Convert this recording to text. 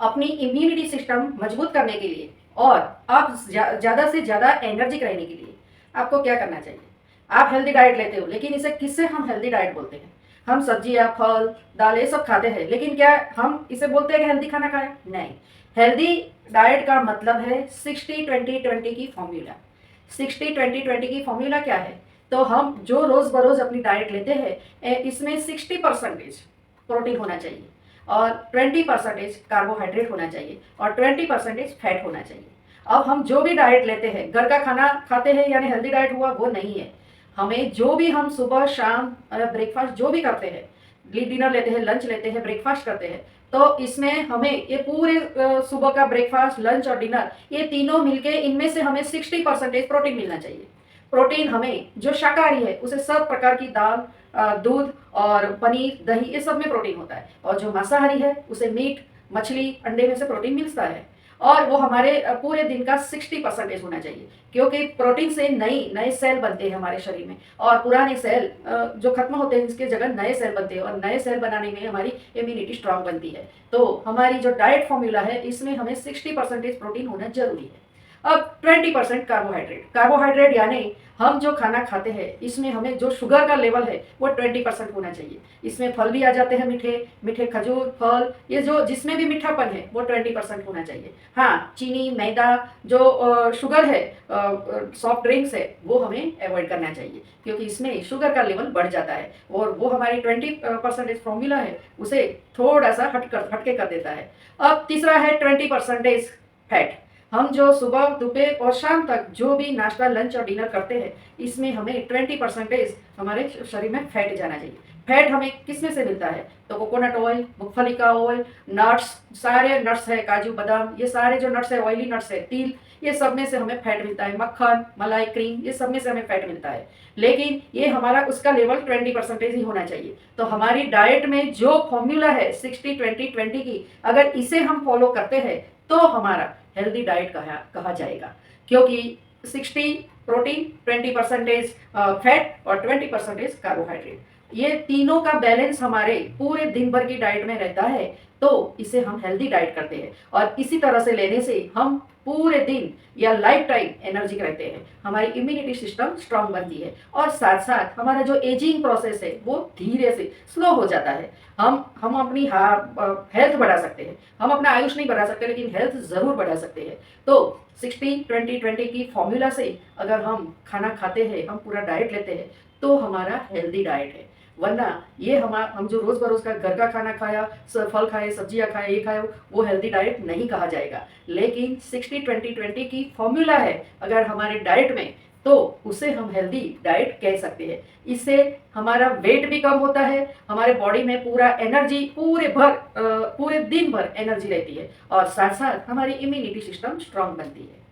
अपनी immunity system मजबूत करने के लिए और आप ज़्यादा से ज़्यादा एनर्जिक रहने के लिए आपको क्या करना चाहिए? आप हेल्दी डाइट लेते हो, लेकिन इसे किससे हम हेल्दी डाइट बोलते हैं? हम सब्जियां, फल, दाल ये सब खाते हैं, लेकिन क्या हम इसे बोलते हैं कि हेल्दी खाना खाया? नहीं। हेल्दी डाइट का मतलब है 60-20-20 की फॉर्मूला। 60-20-20 की फॉर्मूला क्या है? तो हम जो रोज बरोज अपनी डाइट लेते हैं इसमें 60% प्रोटीन होना चाहिए और 20% कार्बोहाइड्रेट होना चाहिए और 20% फैट होना चाहिए। अब हम जो भी डाइट लेते हैं, घर का खाना खाते हैं यानी हेल्दी डाइट हुआ, वो नहीं है। हमें जो भी हम सुबह शाम ब्रेकफास्ट जो भी करते हैं, डिनर लेते हैं, लंच लेते हैं, ब्रेकफास्ट करते हैं, तो इसमें हमें ये पूरे सुबह का ब्रेकफास्ट, लंच और डिनर ये तीनों मिलके इनमें से हमें 60% प्रोटीन मिलना चाहिए। प्रोटीन हमें जो शाकाहारी है उसे सब प्रकार की दाल, दूध और पनीर, दही ये सब में प्रोटीन होता है, और जो मांसाहारी है उसे मीट, मछली, अंडे में से प्रोटीन मिलता है। और वो हमारे पूरे दिन का 60% होना चाहिए, क्योंकि प्रोटीन से नए सेल बनते हैं हमारे शरीर में, और पुराने सेल जो खत्म होते हैं इसके जगह नए सेल बनते हैं, और नए सेल बनाने में हमारी इम्यूनिटी स्ट्रांग बनती है। तो हमारी जो डाइट फॉर्मूला है इसमें हमें 60% प्रोटीन होना जरूरी है। अब 20% कार्बोहाइड्रेट। कार्बोहाइड्रेट यानी हम जो खाना खाते हैं इसमें हमें जो शुगर का लेवल है वो 20% होना चाहिए। इसमें फल भी आ जाते हैं, मीठे मीठे खजूर, फल, ये जो जिसमें भी मीठापन है वो 20% होना चाहिए। हाँ, चीनी, मैदा, जो शुगर है, सॉफ्ट ड्रिंक्स है, वो हमें अवॉइड करना चाहिए, क्योंकि इसमें शुगर का लेवल बढ़ जाता है और वो हमारी 20% फॉर्मूला है उसे थोड़ा सा हटके कर देता है। अब तीसरा है 20% फैट। हम जो सुबह, दोपहर और शाम तक जो भी नाश्ता, लंच और डिनर करते हैं इसमें हमें 20% हमारे शरीर में फैट जाना चाहिए। फैट हमें किसमें से मिलता है? तो कोकोनट ऑयल, मूंगफली का ऑयल, नट्स, सारे नट्स है, काजू, बादाम, ये सारे जो नट्स है, ऑयली नट्स है, तिल, ये सब में से हमें फैट मिलता है। मक्खन, मलाई, क्रीम, ये सब में से हमें फैट मिलता है, लेकिन ये हमारा उसका लेवल 20% ही होना चाहिए। तो हमारी डाइट में जो फॉर्मूला है 60-20-20 की, अगर इसे हम फॉलो करते हैं तो हमारा हेल्दी डाइट कहा जाएगा, क्योंकि 60 प्रोटीन, 20% फैट और 20% कार्बोहाइड्रेट, ये तीनों का बैलेंस हमारे पूरे दिन भर की डाइट में रहता है, तो इसे हम हेल्दी डाइट करते हैं। और इसी तरह से लेने से हम पूरे दिन या लाइफ टाइम एनर्जिक रहते हैं, हमारी इम्यूनिटी सिस्टम स्ट्रांग बनती है, और साथ साथ हमारा जो एजिंग प्रोसेस है वो धीरे से स्लो हो जाता है। हम अपनी हेल्थ बढ़ा सकते हैं, हम अपना आयुष नहीं बढ़ा सकते, लेकिन हेल्थ ज़रूर बढ़ा सकते हैं। तो 60-20-20 की फॉर्मूला से अगर हम खाना खाते हैं, हम पूरा डाइट लेते हैं, तो हमारा हेल्दी डाइट है। वरना ये हम जो रोज बरोज का घर का खाना खाया, फल खाए, सब्जियां खाए, ये खाए, वो हेल्दी डाइट नहीं कहा जाएगा। लेकिन 60-20-20 की फॉर्मूला है अगर हमारे डाइट में, तो उसे हम हेल्दी डाइट कह सकते हैं। इससे हमारा वेट भी कम होता है, हमारे बॉडी में पूरा एनर्जी, पूरे दिन भर एनर्जी रहती है, और साथ साथ हमारी इम्यूनिटी सिस्टम स्ट्रांग बनती है।